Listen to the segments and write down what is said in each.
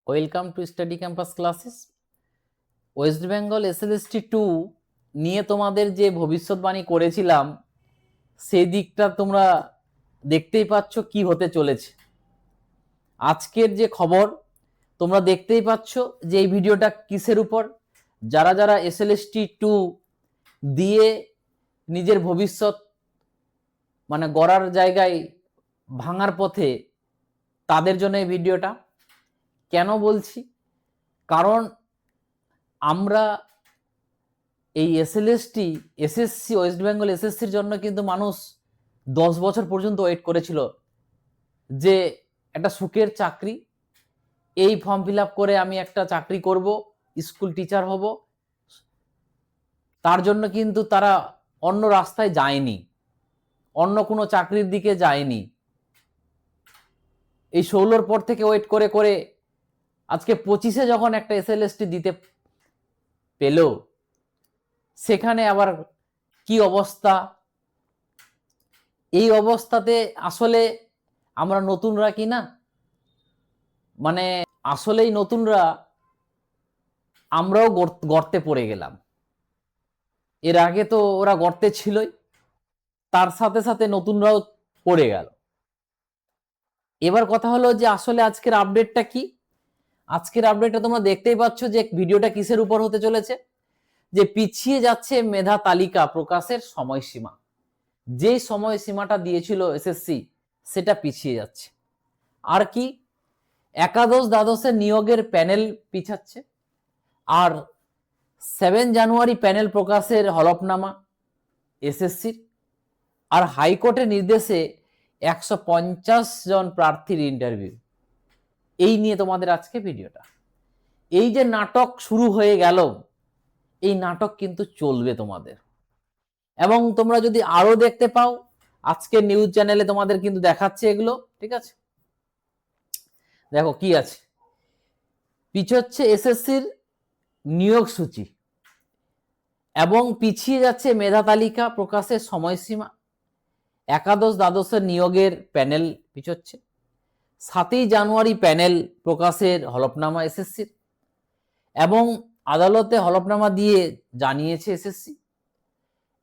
Welcome to study campus classes. West Bengal SLST 2 নিয়ে তোমাদের যে ভবিষ্যৎবাণী করেছিলাম সেই দিকটা তোমরা দেখতেই পাচ্ছ কি হতে চলেছে। আজকের যে খবর তোমরা দেখতেই পাচ্ছ যে এই ভিডিওটা কিসের উপর, যারা যারা এসএলএসটি 2 দিয়ে নিজের ভবিষ্যৎ মানে গড়ার জায়গায় ভাঙার পথে, তাদের জন্য এই ভিডিওটা। কেন বলছি? কারণ আমরা এই এসএসসি ওয়েস্ট বেঙ্গল এসএসসির জন্য কিন্তু মানুষ 10 বছর পর্যন্ত ওয়েট করেছিল যে একটা সুখের চাকরি, এই ফর্ম ফিল আপ করে আমি একটা চাকরি করব, স্কুল টিচার হব। তার জন্য কিন্তু তারা অন্য রাস্তায় যায়নি, অন্য কোনো চাকরির দিকে যায়নি। এই 16-র পর থেকে ওয়েট করে করে আজকে 25-এ যখন একটা এসএলএসটি দিতে পেল, সেখানে আবার কি অবস্থা। এই অবস্থাতে আসলে আমরা নতুনরা কি না, মানে আসলেই নতুনরা আমরাও গর্তে পড়ে গেলাম। এর আগে তো ওরা গর্তে ছিলই, তার সাথে সাথে নতুনরাও পড়ে গেল। এবার কথা হলো যে আসলে আজকের আপডেটটা কি। আজকের আপডেটটা তোমরা দেখতেই পাচ্ছ যে ভিডিওটা কিসের উপর হতে চলেছে, যে পিছিয়ে যাচ্ছে মেধা তালিকা প্রকাশের সময়সীমা। যে সময়সীমাটা দিয়েছিল এসএসসি সেটা পিছিয়ে যাচ্ছে। আর কি, একাদশ দ্বাদশের নিয়োগের প্যানেল পিছাচ্ছে, আর 7 জানুয়ারি প্যানেল প্রকাশের হলফনামা এসএসসির, আর হাইকোর্টের নির্দেশে 150 জন প্রার্থীর ইন্টারভিউ। এই নিয়ে তোমাদের আজকে ভিডিওটা। এই যে নাটক শুরু হয়ে গেল, এই নাটক কিন্তু চলবে তোমাদের। এবং তোমরা যদি আরো দেখতে পাও, আজকে নিউজ চ্যানেলে তোমাদের কিন্তু দেখাচ্ছে এগুলো, ঠিক আছে? দেখো কি আছে, পিছোচ্ছে এসএসসির নিয়োগ সূচি এবং পিছিয়ে যাচ্ছে মেধা তালিকা প্রকাশের সময়সীমা। একাদশ দ্বাদশের নিয়োগের প্যানেল পিছোচ্ছে। 7 জানুয়ারি প্যানেল প্রকাশের হলফনামা এসএসসির, এবং আদালতে হলফনামা দিয়ে জানিয়েছে এসএসসি,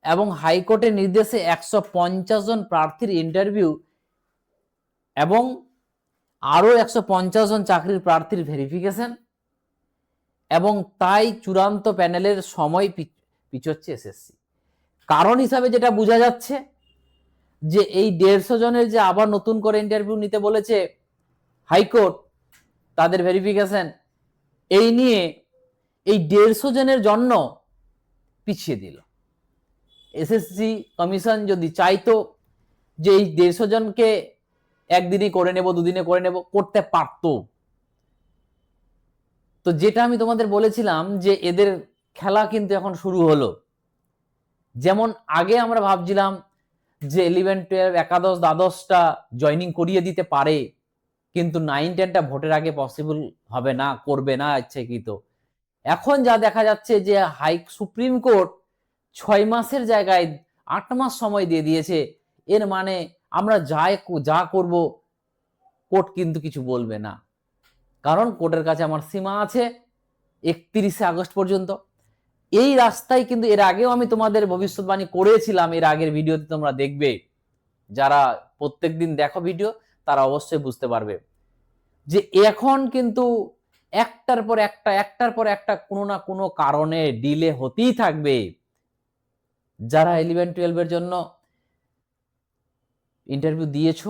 এবং হাইকোর্টের নির্দেশে 150 জন প্রার্থীর ইন্টারভিউ এবং আরো 150 জন চাকরির প্রার্থীর ভেরিফিকেশন, এবং তাই চূড়ান্ত প্যানেলের সময় পিছোচ্ছে এসএসসি। কারণ হিসাবে যেটা বোঝা যাচ্ছে যে এই 150 জনের যে আবার নতুন করে ইন্টারভিউ নিতে বলেছে হাইকোর্ট, তাদের ভেরিফিকেশন, এই নিয়ে এই 150 জনের জন্য পিছিয়ে দিল। এসএসসি কমিশন যদি চাইতো যে এই 150 জনকে একদিনই করে নেব, দুদিনে করে নেব, করতে পারতো। তো যেটা আমি তোমাদের বলেছিলাম যে এদের খেলা কিন্তু এখন শুরু হলো। যেমন আগে আমরা ভাবছিলাম যে 11, 12, একাদশ দ্বাদশটা জয়নিং করিয়ে দিতে পারে, কিন্তু 9, 10টা ভোটের আগে পসিবল হবে না, করবে না ইচ্ছাকৃত। এখন যা দেখা যাচ্ছে যে সুপ্রিম কোর্ট 6 মাসের জায়গায় 8 মাস সময় দিয়ে দিয়েছে। এর মানে আমরা যা করব কোর্ট কিন্তু কিছু বলবে না, কারণ কোর্টের কাছে আমার সীমা আছে 31শে আগস্ট পর্যন্ত। এই রাস্তায় কিন্তু এর আগেও আমি তোমাদের ভবিষ্যৎবাণী করেছিলাম, এর আগের ভিডিওতে তোমরা দেখবে, যারা প্রত্যেকদিন দেখো ভিডিও তারা অবশ্যই বুঝতে পারবে যে এখন কিন্তু একটার পর একটা কোনো না কোনো কারণে ডিলে হতেই থাকবে। যারা 11, 12-এর জন্য ইন্টারভিউ দিয়েছো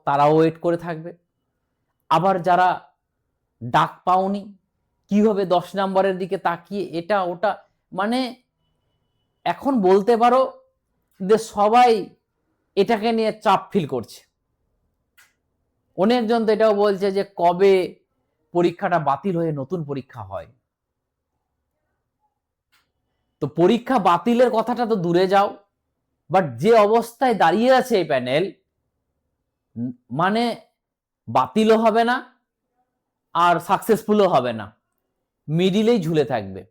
তারাও ওয়েট করে থাকবে। আবার যারা ডাক পাওনি, কি হবে 10 নম্বরের দিকে তাকিয়ে এটা ওটা, মানে এখন বলতে পারো যে সবাই এটাকে নিয়ে চাপ ফিল করছে। অনেকজন তো এটাও বলছে যে কবে পরীক্ষাটা বাতিল হয়ে নতুন পরীক্ষা হয়। তো পরীক্ষা বাতিলের কথাটা তো দূরে যাও, বাট যে অবস্থায় দাঁড়িয়ে আছে এই প্যানেল, মানে বাতিলও হবে না আর সাকসেসফুলও হবে না, মিডিলেই ঝুলে থাকবে।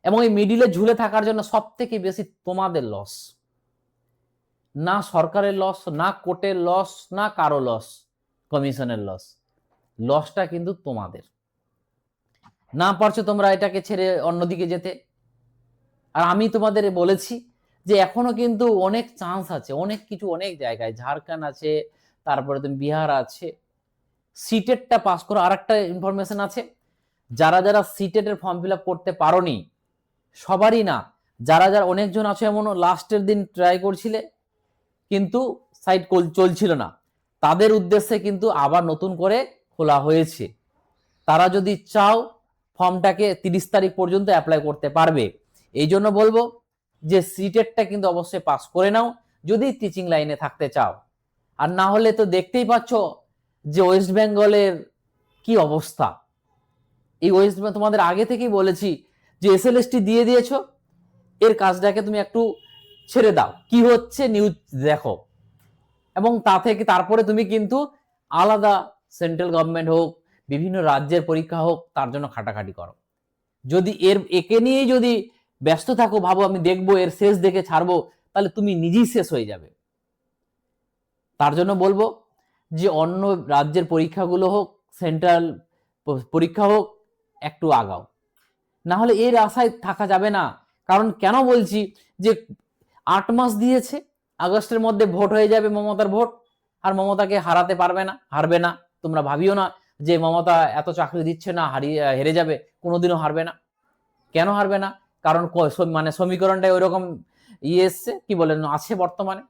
এবং এই মিডিলে ঝুলে থাকার জন্য সব থেকে বেশি তোমাদের লস, না সরকারের লস, না কোর্টের লস, না কারো লস, কমিশনের লস। লসটা কিন্তু তোমাদের। না পারছো তোমরা এটাকে ছেড়ে অন্যদিকে যেতে। আর আমি তোমাদের বলেছি যে এখনো কিন্তু অনেক চান্স আছে, অনেক কিছু, অনেক জায়গায়, ঝাড়খণ্ড আছে, তারপরে তুমি বিহার আছে। সিটেটটা পাস করো। আর একটা ইনফরমেশন আছে, যারা যারা সিটেটের ফর্ম ফিল আপ করতে পারোনি, সবারই না, যারা যারা অনেকজন আছে এমন লাস্টের দিন ট্রাই করছিলে কিন্তু সাইট চলছিল না, তাদের উদ্দেশ্যে কিন্তু আবার নতুন করে খোলা হয়েছে। তারা যদি চাও ফর্মটাকে 30 তারিখ পর্যন্ত অ্যাপ্লাই করতে পারবে। এই জন্য বলবো যে সিটেটটা কিন্তু অবশ্যই পাস করে নাও যদি টিচিং লাইনে থাকতে চাও। আর না হলে তো দেখতেই পাচ্ছ যে ওয়েস্ট বেঙ্গলের কি অবস্থা। এই ওয়েস্ট বেঙ্গল তোমাদের আগে থেকেই বলেছি যে এসএলএসটি দিয়ে দিয়েছো, এর কাজটাকে তুমি একটু ছেড়ে দাও, কি হচ্ছে নিউজ দেখো, এবং তা থেকে তারপরে তুমি কিন্তু আলাদা সেন্ট্রাল গভর্নমেন্ট হোক, বিভিন্ন রাজ্যের পরীক্ষা হোক, তার জন্য খাটাখাটি করো। যদি একে নিয়েই যদি ব্যস্ত থাকো, ভাবো আমি দেখবো এর শেষ দেখে ছাড়বো, তাহলে তুমি নিজেই শেষ হয়ে যাবে। তার জন্য বলবো যে অন্য রাজ্যের পরীক্ষাগুলো হোক, সেন্ট্রাল পরীক্ষা হোক, একটু আগাও। না হলে এর আশায় থাকা যাবে না। কারণ কেন বলছি যে 8 মাস দিয়েছে, আগস্টের মধ্যে ভোট হয়ে যাবে, মমতার ভোট, আর মমতাকে হারাতে পারবে না, হারবে না। তোমরা ভাবিও না যে মমতা এত চাকরি দিচ্ছে না, হেরে যাবে, কোনোদিনও হারবে না। কেন হারবে না? কারণ মানে সমীকরণটাই ওইরকম এসছে, কি বলেন, আছে বর্তমানে।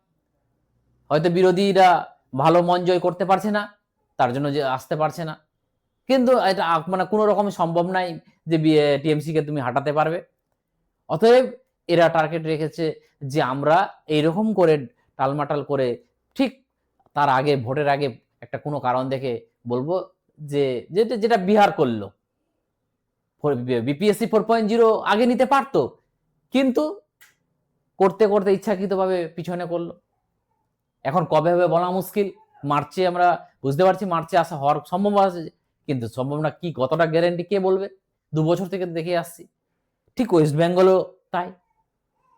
হয়তো বিরোধীরা ভালো মন জয় করতে পারছে না, তার জন্য যে আসতে পারছে না, কিন্তু এটা মানে কোনো রকম সম্ভব নাই যে টিএমসি কে তুমি হাঁটাতে পারবে। অতএব এরা টার্গেট রেখেছে যে আমরা এইরকম করে টালমাটাল করে ঠিক তার আগে, ভোটের আগে একটা কোনো কারণ দেখে বলবো যে যেটা বিহার করলো, বিপিএসসি 4.0 আগে নিতে পারতো, কিন্তু করতে করতে ইচ্ছাকৃতভাবে পিছনে করলো। এখন কবে হবে বলা মুশকিল। মার্চে আমরা বুঝতে পারছি মার্চে আসা হওয়ার সম্ভব আছে, কিন্তু সম্ভব না কি, কতটা গ্যারেন্টি কে বলবে। 2 বছর থেকে দেখে আসছি। ঠিক ওয়েস্ট বেঙ্গলও তাই।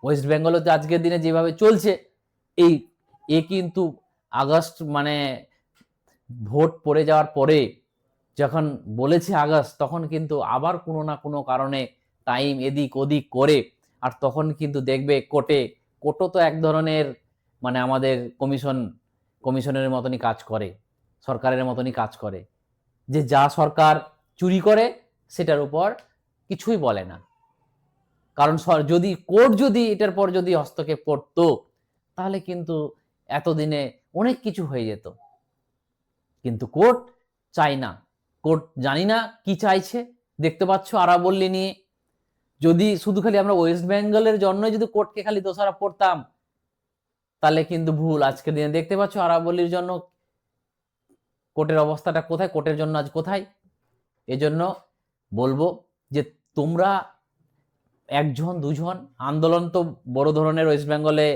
ওয়েস্ট বেঙ্গলও তো আজকের দিনে যেভাবে চলছে, কিন্তু আগস্ট মানে ভোট পড়ে যাওয়ার পরে যখন বলেছে আগস্ট, তখন কিন্তু আবার কোনো না কোনো কারণে টাইম এদিক ওদিক করে, আর তখন কিন্তু দেখবে কোর্টও তো এক ধরনের মানে আমাদের কমিশনের মতনই কাজ করে, সরকারের মতনই কাজ করে, যে যা সরকার চুরি করে সেটার উপর কিছুই বলে না। কারণ যদি কোর্ট যদি এটার পর যদি হস্তক্ষেপ করতো, তাহলে কিন্তু এতদিনে অনেক কিছু হয়ে যেত। কিন্তু কোর্ট চাই না। কোর্ট জানি না কি চাইছে। দেখতে পাচ্ছ আরাবল্লী নিয়ে, যদি শুধু খালি আমরা ওয়েস্ট বেঙ্গলের জন্য যদি কোর্টকে খালি দোষারোপ করতাম, তাহলে কিন্তু ভুল। আজকে দিনে দেখতে পাচ্ছ আরাবল্লীর জন্য কোর্টের অবস্থাটা কোথায়, কোর্টের জন্য আজ কোথায়। এজন্য বলবো যে তোমরা একজন দুজন আন্দোলন তো বড় ধরনের ওয়েস্ট বেঙ্গলে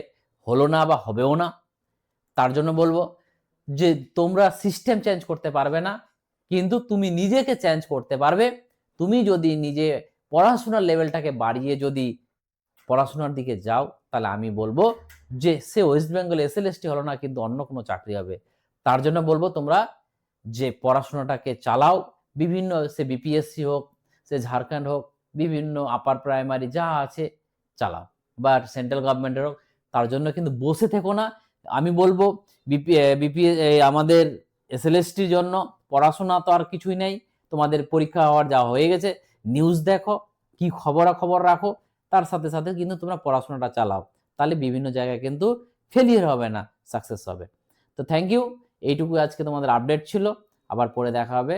হলো না বা হবেও না, তার জন্য বলবো যে তোমরা সিস্টেম চেঞ্জ করতে পারবে না, কিন্তু তুমি নিজেকে চেঞ্জ করতে পারবে। তুমি যদি নিজে পড়াশোনার লেভেলটাকে বাড়িয়ে যদি পড়াশোনার দিকে যাও, তাহলে আমি বলবো যে সে ওয়েস্ট বেঙ্গল এসএলএসটি হলো না, কিন্তু অন্য কোনো চাকরি হবে। তার জন্য বলবো তোমরা যে পড়াশোনাটাকে চালাও, বিভিন্ন সে বিপিএসসি হোক, সে ঝাড়খণ্ড হোক, বিভিন্ন আপার প্রাইমারি যা আছে চালাও, বা সেন্ট্রাল গভর্নমেন্টের হোক। তার জন্য কিন্তু বসে থেকো না। আমি বলবো আমাদের এসএলএসটির জন্য পড়াশোনা তো আর কিছুই নেই, তোমাদের পরীক্ষা হওয়ার যা হয়ে গেছে, নিউজ দেখো, কি খবর রাখো, তার সাথে সাথে কিন্তু তোমরা পড়াশোনাটা চালাও, তাহলে বিভিন্ন জায়গায় কিন্তু ফেলিয়ার হবে না, সাকসেস হবে। তো থ্যাংক ইউ, এইটুকু আজকে তোমাদের আপডেট ছিল। আবার পরে দেখা হবে।